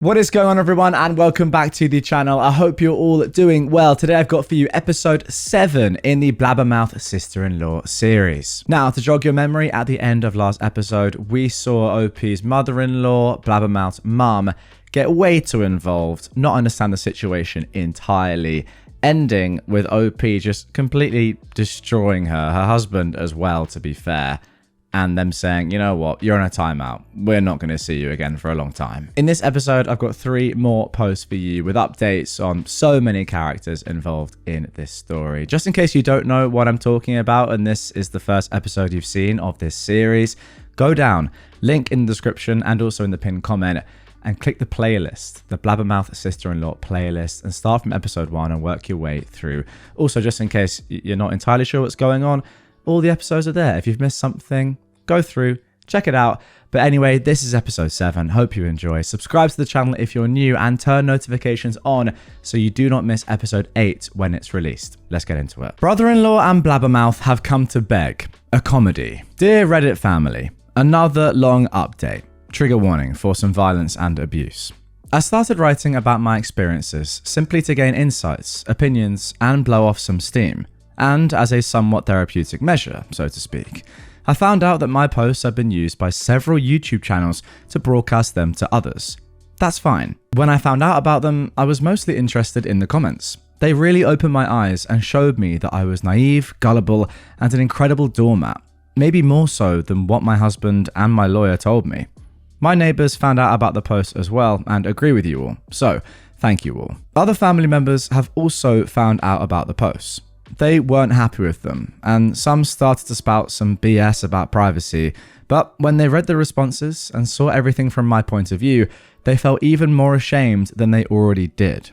What is going on, everyone, and welcome back to the channel. I hope you're all doing well. Today I've got for you episode 7 in the Blabbermouth sister-in-law series. Now, to jog your memory, at the end of last episode, we saw OP's mother-in-law, Blabbermouth's mum, get way too involved, not understand the situation entirely, ending with OP just completely destroying her husband as well, to be fair. And them saying, you know what, you're on a timeout. We're not going to see you again for a long time. In this episode, I've got 3 more posts for you with updates on so many characters involved in this story. Just in case you don't know what I'm talking about, and this is the first episode you've seen of this series, go down, link in the description and also in the pinned comment, and click the playlist, the Blabbermouth sister-in-law playlist, and start from episode 1 and work your way through. Also, just in case you're not entirely sure what's going on, all the episodes are there. If you've missed something, go through, check it out. But anyway, this is episode 7. Hope you enjoy. Subscribe to the channel if you're new and turn notifications on so you do not miss episode 8 when it's released. Let's get into it. Brother-in-law and Blabbermouth have come to beg. A comedy. Dear Reddit family, another long update. Trigger warning for some violence and abuse. I started writing about my experiences simply to gain insights, opinions, and blow off some steam. And as a somewhat therapeutic measure, so to speak. I found out that my posts have been used by several YouTube channels to broadcast them to others. That's fine. When I found out about them, I was mostly interested in the comments. They really opened my eyes and showed me that I was naive, gullible, and an incredible doormat. Maybe more so than what my husband and my lawyer told me. My neighbours found out about the post as well and agree with you all, so thank you all. Other family members have also found out about the posts. They weren't happy with them, and some started to spout some BS about privacy, but when they read the responses and saw everything from my point of view, they felt even more ashamed than they already did.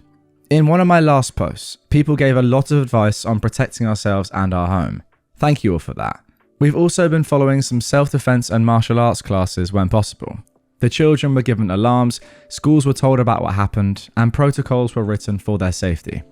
In one of my last posts, people gave a lot of advice on protecting ourselves and our home. Thank you all for that. We've also been following some self-defense and martial arts classes when possible. The children were given alarms, schools were told about what happened, and protocols were written for their safety.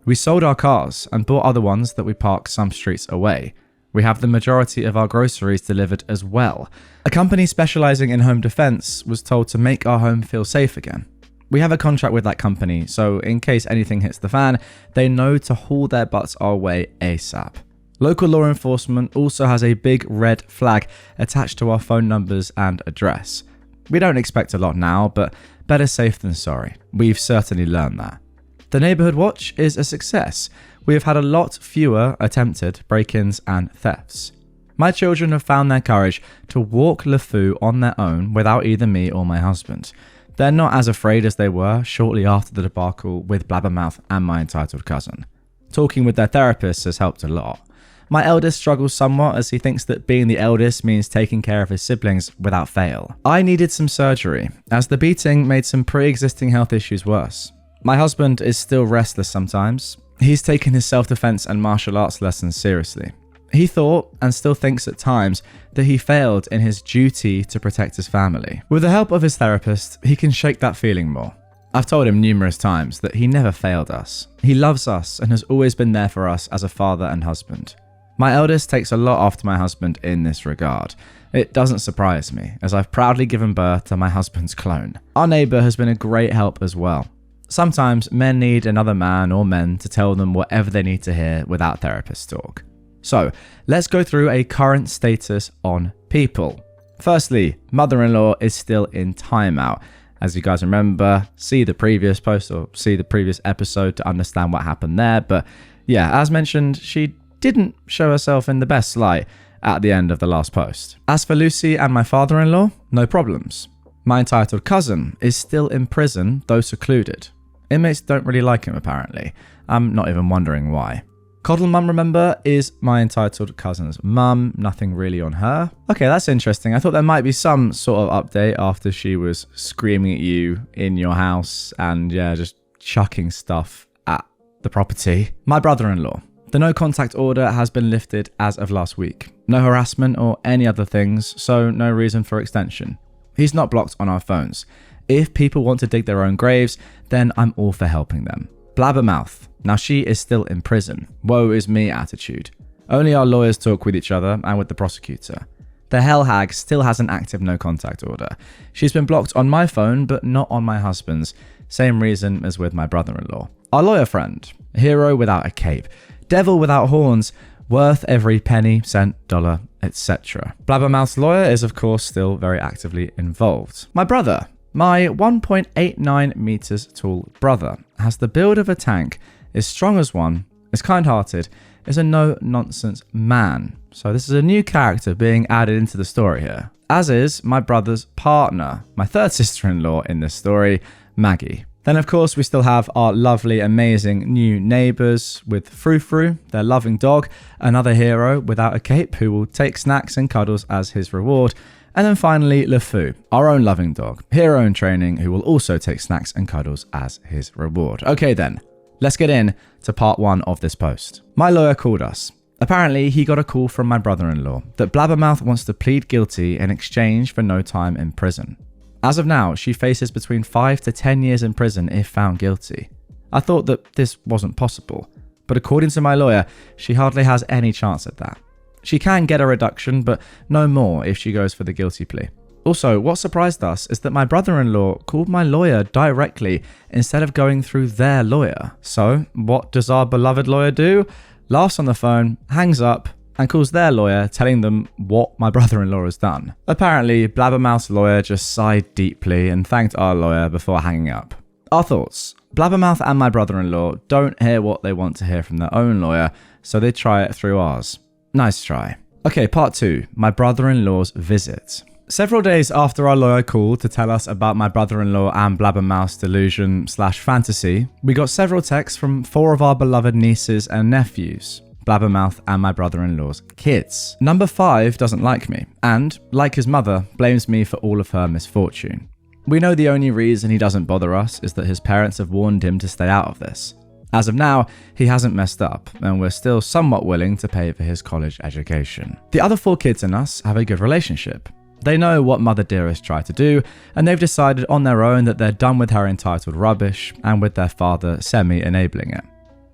We sold our cars and bought other ones that we parked some streets away. We have the majority of our groceries delivered as well. A company specializing in home defense was told to make our home feel safe again. We have a contract with that company, so in case anything hits the fan, they know to haul their butts our way ASAP. Local law enforcement also has a big red flag attached to our phone numbers and address. We don't expect a lot now, but better safe than sorry. We've certainly learned that. The neighborhood watch is a success. We have had a lot fewer attempted break-ins and thefts. My children have found their courage to walk LeFou on their own without either me or my husband. They're not as afraid as they were shortly after the debacle with Blabbermouth and my entitled cousin. Talking with their therapist has helped a lot. My eldest struggles somewhat as he thinks that being the eldest means taking care of his siblings without fail. I needed some surgery, as the beating made some pre-existing health issues worse. My husband is still restless sometimes. He's taken his self-defense and martial arts lessons seriously. He thought, and still thinks at times, that he failed in his duty to protect his family. With the help of his therapist, he can shake that feeling more. I've told him numerous times that he never failed us. He loves us and has always been there for us as a father and husband. My eldest takes a lot after my husband in this regard. It doesn't surprise me, as I've proudly given birth to my husband's clone. Our neighbour has been a great help as well. Sometimes men need another man or men to tell them whatever they need to hear without therapist talk. So, let's go through a current status on people. Firstly, mother-in-law is still in timeout. As you guys remember, see the previous post or see the previous episode to understand what happened there. But yeah, as mentioned, she didn't show herself in the best light at the end of the last post. As for Lucy and my father-in-law, no problems. My entitled cousin is still in prison, though secluded. Inmates don't really like him, apparently. I'm not even wondering why. Coddle Mum, remember, is my entitled cousin's mum. Nothing really on her. Okay, that's interesting. I thought there might be some sort of update after she was screaming at you in your house and, yeah, just chucking stuff at the property. My brother-in-law. The no contact order has been lifted as of last week. No harassment or any other things, so no reason for extension. He's not blocked on our phones. If people want to dig their own graves, then I'm all for helping them. Blabbermouth. Now she is still in prison. Woe is me attitude. Only our lawyers talk with each other and with the prosecutor. The hell hag still has an active no contact order. She's been blocked on my phone, but not on my husband's. Same reason as with my brother-in-law. Our lawyer friend, hero without a cape, devil without horns, worth every penny, cent, dollar, etc. Blabbermouth's lawyer is of course still very actively involved. My brother, my 1.89 meters tall brother, has the build of a tank, is strong as one, is kind-hearted, is a no-nonsense man. So this is a new character being added into the story here. As is my brother's partner, my third sister-in-law in this story, Maggie. Then of course we still have our lovely, amazing new neighbours with Frou-Frou, their loving dog, another hero without a cape who will take snacks and cuddles as his reward. And then finally LeFou, our own loving dog, hero in training who will also take snacks and cuddles as his reward. Okay then, let's get in to part 1 of this post. My lawyer called us. Apparently he got a call from my brother-in-law that Blabbermouth wants to plead guilty in exchange for no time in prison. As of now, she faces between 5 to 10 years in prison if found guilty. I thought that this wasn't possible, but according to my lawyer, she hardly has any chance at that. She can get a reduction, but no more if she goes for the guilty plea. Also, what surprised us is that my brother-in-law called my lawyer directly instead of going through their lawyer. So, what does our beloved lawyer do? Laughs on the phone, hangs up, and calls their lawyer telling them what my brother-in-law has done. Apparently, Blabbermouth's lawyer just sighed deeply and thanked our lawyer before hanging up. Our thoughts. Blabbermouth and my brother-in-law don't hear what they want to hear from their own lawyer, so they try it through ours. Nice try. Okay, part 2. My brother-in-law's visit. Several days after our lawyer called to tell us about my brother-in-law and Blabbermouth's delusion/fantasy, we got several texts from 4 of our beloved nieces and nephews. Blabbermouth and my brother-in-law's kids. Number 5 doesn't like me, and, like his mother, blames me for all of her misfortune. We know the only reason he doesn't bother us is that his parents have warned him to stay out of this. As of now, he hasn't messed up, and we're still somewhat willing to pay for his college education. The other 4 kids and us have a good relationship. They know what Mother Dearest tried to do, and they've decided on their own that they're done with her entitled rubbish, and with their father semi-enabling it.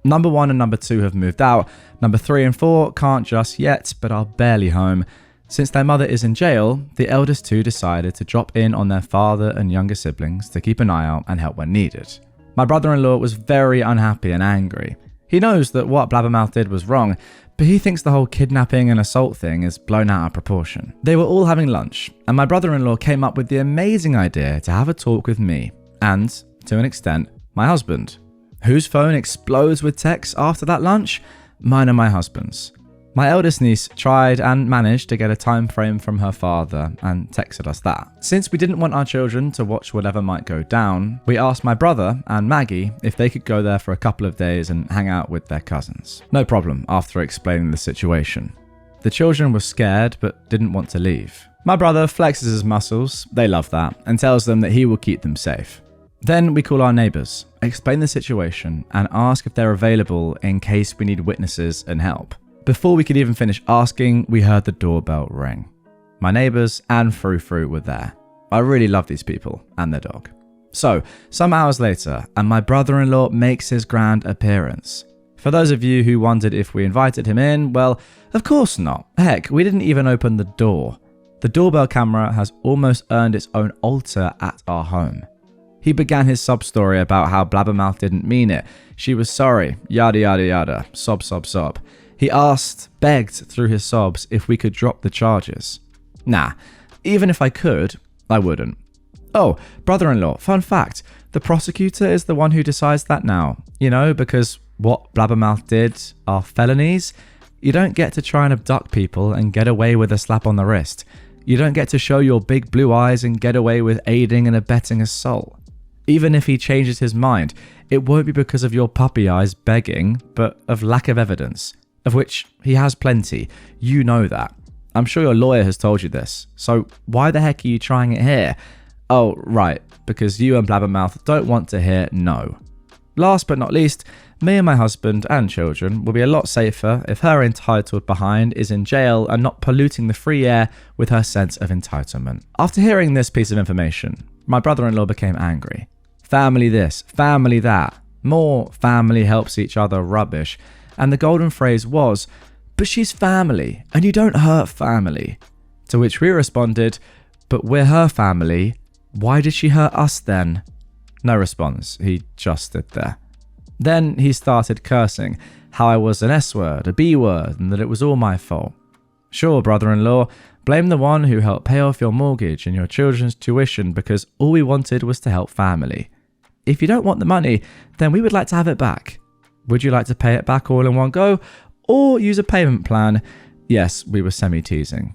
Number 1 and number 2 have moved out. Number 3 and 4 can't just yet, but are barely home. Since their mother is in jail, the eldest 2 decided to drop in on their father and younger siblings to keep an eye out and help when needed. My brother-in-law was very unhappy and angry. He knows that what Blabbermouth did was wrong, but he thinks the whole kidnapping and assault thing is blown out of proportion. They were all having lunch, and my brother-in-law came up with the amazing idea to have a talk with me, and, to an extent, my husband. Whose phone explodes with texts after that lunch? Mine and my husband's. My eldest niece tried and managed to get a time frame from her father and texted us that. Since we didn't want our children to watch whatever might go down, we asked my brother and Maggie if they could go there for a couple of days and hang out with their cousins. No problem after explaining the situation. The children were scared but didn't want to leave. My brother flexes his muscles, they love that, and tells them that he will keep them safe. Then we call our neighbours, explain the situation, and ask if they're available in case we need witnesses and help. Before we could even finish asking, we heard the doorbell ring. My neighbours and Frou-Frou were there. I really love these people and their dog. So, some hours later, and my brother-in-law makes his grand appearance. For those of you who wondered if we invited him in, well, of course not. Heck, we didn't even open the door. The doorbell camera has almost earned its own altar at our home. He began his sob story about how Blabbermouth didn't mean it. She was sorry, yada yada yada, sob sob sob. He begged through his sobs if we could drop the charges. Nah, even if I could, I wouldn't. Oh, brother-in-law, fun fact, the prosecutor is the one who decides that now. You know, because what Blabbermouth did are felonies. You don't get to try and abduct people and get away with a slap on the wrist. You don't get to show your big blue eyes and get away with aiding and abetting assault. Even if he changes his mind, it won't be because of your puppy eyes begging, but of lack of evidence, of which he has plenty. You know that. I'm sure your lawyer has told you this, so why the heck are you trying it here? Oh, right, because you and Blabbermouth don't want to hear no. Last but not least, me and my husband and children will be a lot safer if her entitled behind is in jail and not polluting the free air with her sense of entitlement. After hearing this piece of information, my brother-in-law became angry. Family this, family that, more family helps each other rubbish, and the golden phrase was, but she's family, and you don't hurt family. To which we responded, "But we're her family. Why did she hurt us then?" No response. He just stood there. Then he started cursing, how I was an S word, a B word, and that it was all my fault. Sure, brother-in-law, blame the one who helped pay off your mortgage and your children's tuition because all we wanted was to help family. If you don't want the money, then we would like to have it back. Would you like to pay it back all in one go or use a payment plan? Yes, we were semi-teasing.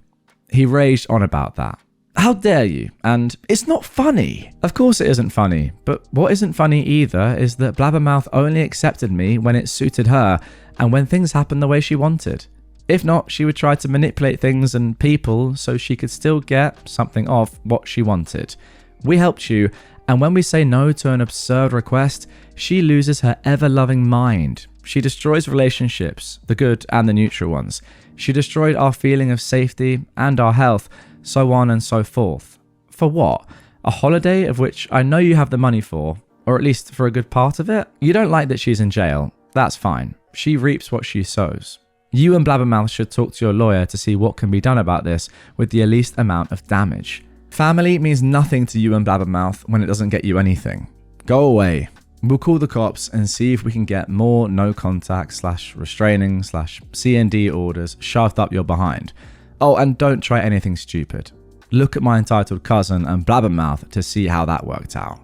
He raged on about that. How dare you? And it's not funny. Of course it isn't funny, but what isn't funny either is that Blabbermouth only accepted me when it suited her and when things happened the way she wanted. If not, she would try to manipulate things and people so she could still get something of what she wanted. We helped you, and when we say no to an absurd request, she loses her ever-loving mind. She destroys relationships, the good and the neutral ones. She destroyed our feeling of safety and our health, so on and so forth. For what? A holiday of which I know you have the money for, or at least for a good part of it? You don't like that she's in jail. That's fine. She reaps what she sows. You and Blabbermouth should talk to your lawyer to see what can be done about this with the least amount of damage. Family means nothing to you and Blabbermouth when it doesn't get you anything. Go away. We'll call the cops and see if we can get more no contact / restraining / C&D orders shoved up your behind. Oh, and don't try anything stupid. Look at my entitled cousin and Blabbermouth to see how that worked out.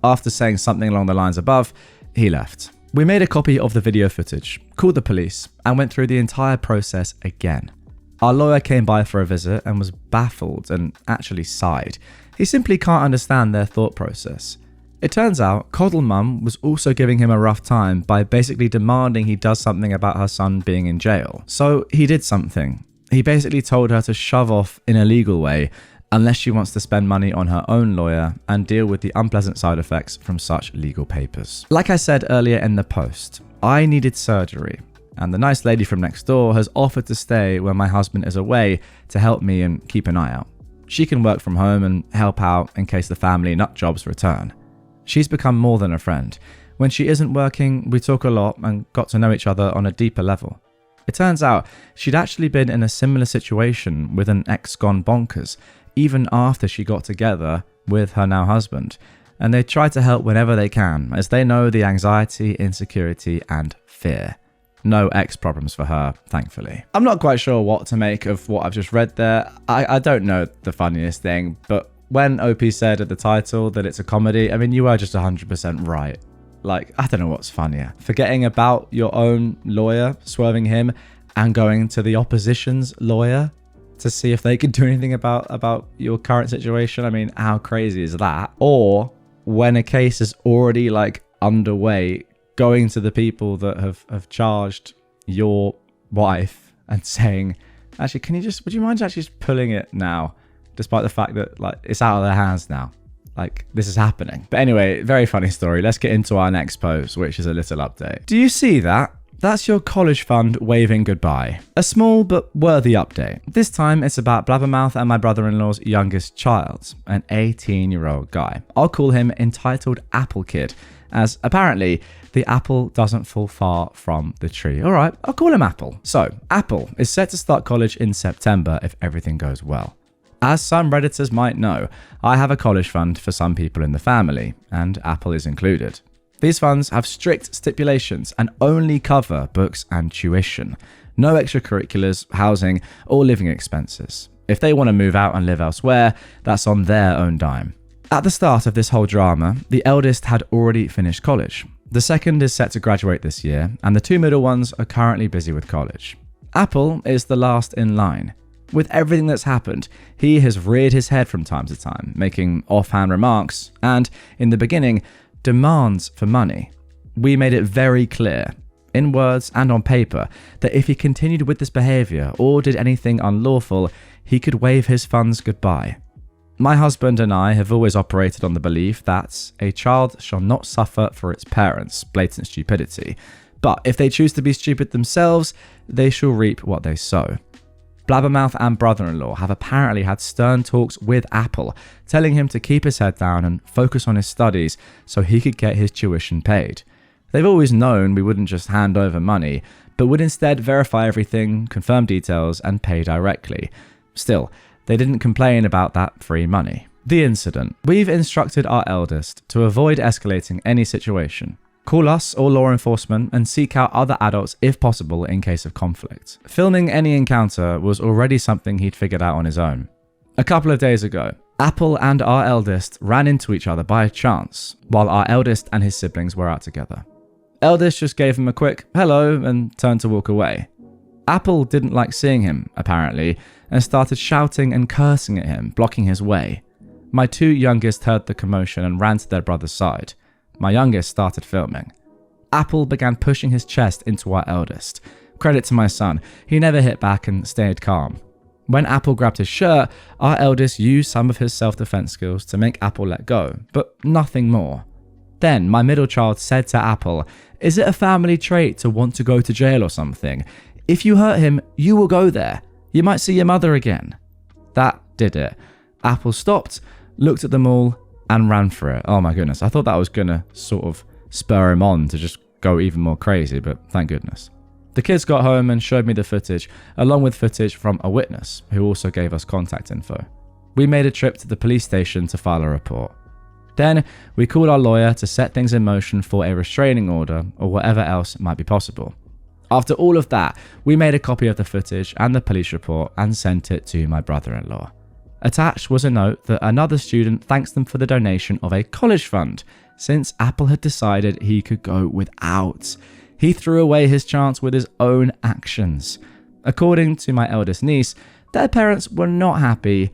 After saying something along the lines above, he left. We made a copy of the video footage, called the police, and went through the entire process again. Our lawyer came by for a visit and was baffled and actually sighed. He simply can't understand their thought process. It turns out Coddle Mum was also giving him a rough time by basically demanding he does something about her son being in jail. So he did something. He basically told her to shove off in a legal way unless she wants to spend money on her own lawyer and deal with the unpleasant side effects from such legal papers. Like I said earlier in the post, I needed surgery, and the nice lady from next door has offered to stay when my husband is away to help me and keep an eye out. She can work from home and help out in case the family nut jobs return. She's become more than a friend. When she isn't working, we talk a lot and got to know each other on a deeper level. It turns out she'd actually been in a similar situation with an ex gone bonkers, even after she got together with her now husband, and they try to help whenever they can, as they know the anxiety, insecurity, and fear. No ex problems for her, thankfully. I'm not quite sure what to make of what I've just read there. I don't know the funniest thing, but when OP said at the title that it's a comedy, I mean, you were just 100% right. Like, I don't know what's funnier. Forgetting about your own lawyer, swerving him, and going to the opposition's lawyer to see if they can do anything about your current situation. I mean, how crazy is that? Or when a case is already like underway, going to the people that have charged your wife and saying, actually, would you mind actually just pulling it now? Despite the fact that like it's out of their hands now. Like, this is happening. But anyway, very funny story. Let's get into our next post, which is a little update. Do you see that? That's your college fund waving goodbye. A small but worthy update. This time it's about Blabbermouth and my brother-in-law's youngest child, an 18-year-old guy. I'll call him Entitled Apple Kid, as apparently the apple doesn't fall far from the tree. All right, I'll call him Apple. So, Apple is set to start college in September if everything goes well. As some Redditors might know, I have a college fund for some people in the family, and Apple is included. These funds have strict stipulations and only cover books and tuition. No extracurriculars, housing, or living expenses. If they want to move out and live elsewhere, that's on their own dime. At the start of this whole drama, the eldest had already finished college. The second is set to graduate this year, and the two middle ones are currently busy with college. Apple is the last in line. With everything that's happened, he has reared his head from time to time, making offhand remarks, and, in the beginning, demands for money. We made it very clear, in words and on paper, that if he continued with this behaviour or did anything unlawful, he could wave his funds goodbye. My husband and I have always operated on the belief that a child shall not suffer for its parents' blatant stupidity, but if they choose to be stupid themselves, they shall reap what they sow. Blabbermouth and brother-in-law have apparently had stern talks with Apple, telling him to keep his head down and focus on his studies so he could get his tuition paid. They've always known we wouldn't just hand over money, but would instead verify everything, confirm details, and pay directly. Still, They didn't complain about that free money. The incident. We've instructed our eldest to avoid escalating any situation. Call us or law enforcement and seek out other adults if possible in case of conflict. Filming any encounter was already something he'd figured out on his own. A couple of days ago, Apple and our eldest ran into each other by chance while our eldest and his siblings were out together. Eldest just gave him a quick hello and turned to walk away. Apple didn't like seeing him, apparently, and started shouting and cursing at him, blocking his way. My two youngest heard the commotion and ran to their brother's side. My youngest started filming. Apple began pushing his chest into our eldest. Credit to my son, he never hit back and stayed calm. When Apple grabbed his shirt, our eldest used some of his self-defense skills to make Apple let go, but nothing more. Then my middle child said to Apple, "Is it a family trait to want to go to jail or something? If you hurt him, you will go there. You might see your mother again." That did it. Apple stopped, looked at them all, and ran for it. Oh my goodness, I thought that was going to sort of spur him on to just go even more crazy, but thank goodness. The kids got home and showed me the footage, along with footage from a witness, who also gave us contact info. We made a trip to the police station to file a report. Then, we called our lawyer to set things in motion for a restraining order or whatever else might be possible. After all of that, we made a copy of the footage and the police report and sent it to my brother-in-law. Attached was a note that another student thanks them for the donation of a college fund, since Apple had decided he could go without. He threw away his chance with his own actions. According to my eldest niece, their parents were not happy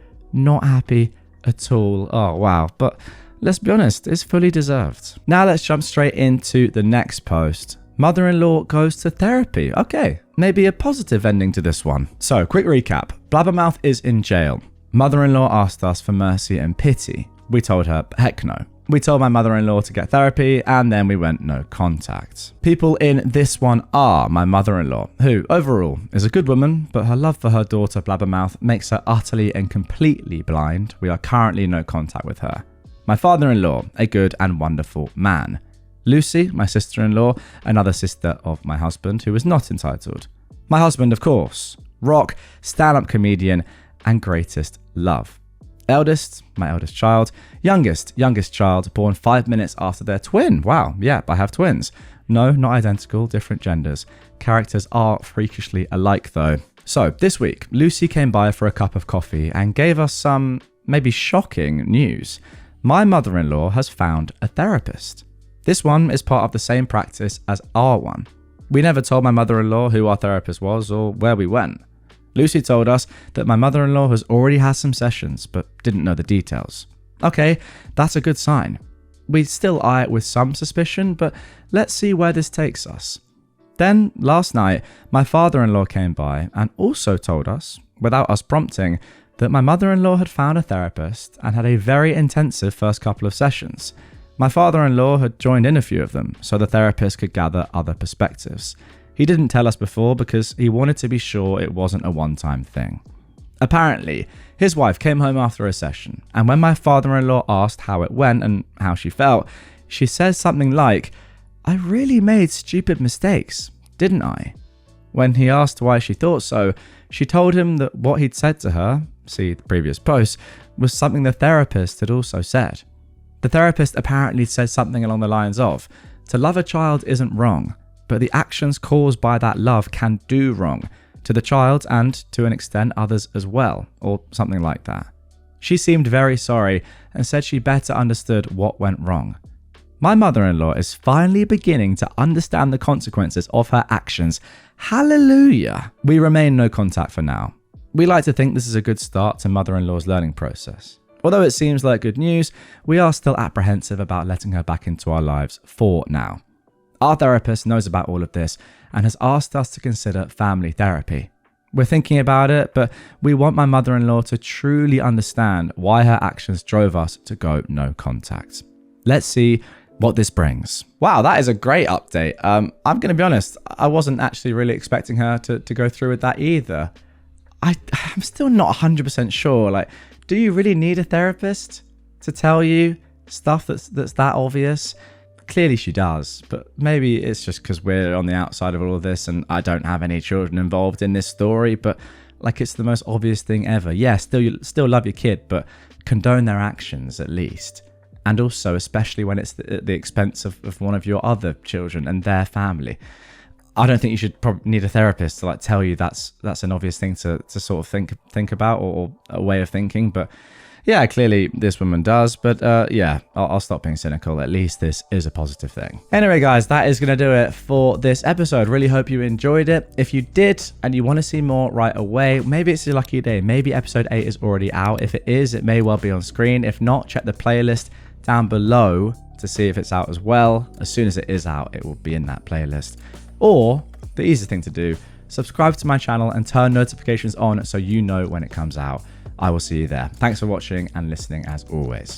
at all. Oh wow, but let's be honest, it's fully deserved. Now let's jump straight into the next post. Mother-in-law goes to therapy. Okay, maybe a positive ending to this one. So, quick recap. Blabbermouth is in jail. Mother-in-law asked us for mercy and pity. We told her, heck no. We told my mother-in-law to get therapy, and then we went no contact. People in this one are my mother-in-law, who, overall, is a good woman, but her love for her daughter Blabbermouth makes her utterly and completely blind. We are currently no contact with her. My father-in-law, a good and wonderful man. Lucy, my sister-in-law, another sister of my husband, who is not entitled. My husband, of course. Rock, stand-up comedian, and greatest love. Eldest, my eldest child. Youngest child, born 5 minutes after their twin. Wow, yeah, I have twins. No, not identical, different genders. Characters are freakishly alike though. So, this week, Lucy came by for a cup of coffee and gave us some, maybe shocking news. My mother-in-law has found a therapist. This one is part of the same practice as our one. We never told my mother-in-law who our therapist was or where we went. Lucy told us that my mother-in-law has already had some sessions, but didn't know the details. Okay, that's a good sign. We still eye it with some suspicion, but let's see where this takes us. Then, last night, my father-in-law came by and also told us, without us prompting, that my mother-in-law had found a therapist and had a very intensive first couple of sessions. My father-in-law had joined in a few of them, so the therapist could gather other perspectives. He didn't tell us before because he wanted to be sure it wasn't a one-time thing. Apparently, his wife came home after a session, and when my father-in-law asked how it went and how she felt, she said something like, "I really made stupid mistakes, didn't I?" When he asked why she thought so, she told him that what he'd said to her, see the previous post, was something the therapist had also said. The therapist apparently said something along the lines of, "To love a child isn't wrong, but the actions caused by that love can do wrong to the child and, to an extent, others as well," or something like that. She seemed very sorry and said she better understood what went wrong. My mother-in-law is finally beginning to understand the consequences of her actions. Hallelujah! We remain no contact for now. We like to think this is a good start to mother-in-law's learning process. Although it seems like good news, we are still apprehensive about letting her back into our lives for now. Our therapist knows about all of this and has asked us to consider family therapy. We're thinking about it, but we want my mother-in-law to truly understand why her actions drove us to go no contact. Let's see what this brings. Wow, that is a great update. I'm going to be honest, I wasn't actually really expecting her to go through with that either. I'm still not 100% sure. Do you really need a therapist to tell you stuff that's that obvious? Clearly she does, but maybe it's just because we're on the outside of all of this and I don't have any children involved in this story, but like it's the most obvious thing ever. Yeah, you still love your kid, but condone their actions at least. And also, especially when it's at the expense of one of your other children and their family. I don't think you should probably need a therapist to like tell you that's an obvious thing to sort of think about, or a way of thinking. But yeah, clearly this woman does. But yeah, I'll stop being cynical. At least this is a positive thing. Anyway, guys, that is going to do it for this episode. Really hope you enjoyed it. If you did and you want to see more right away, maybe it's your lucky day. Maybe episode 8 is already out. If it is, it may well be on screen. If not, check the playlist down below to see if it's out as well. As soon as it is out, it will be in that playlist. Or the easiest thing to do, subscribe to my channel and turn notifications on so you know when it comes out. I will see you there. Thanks for watching and listening as always.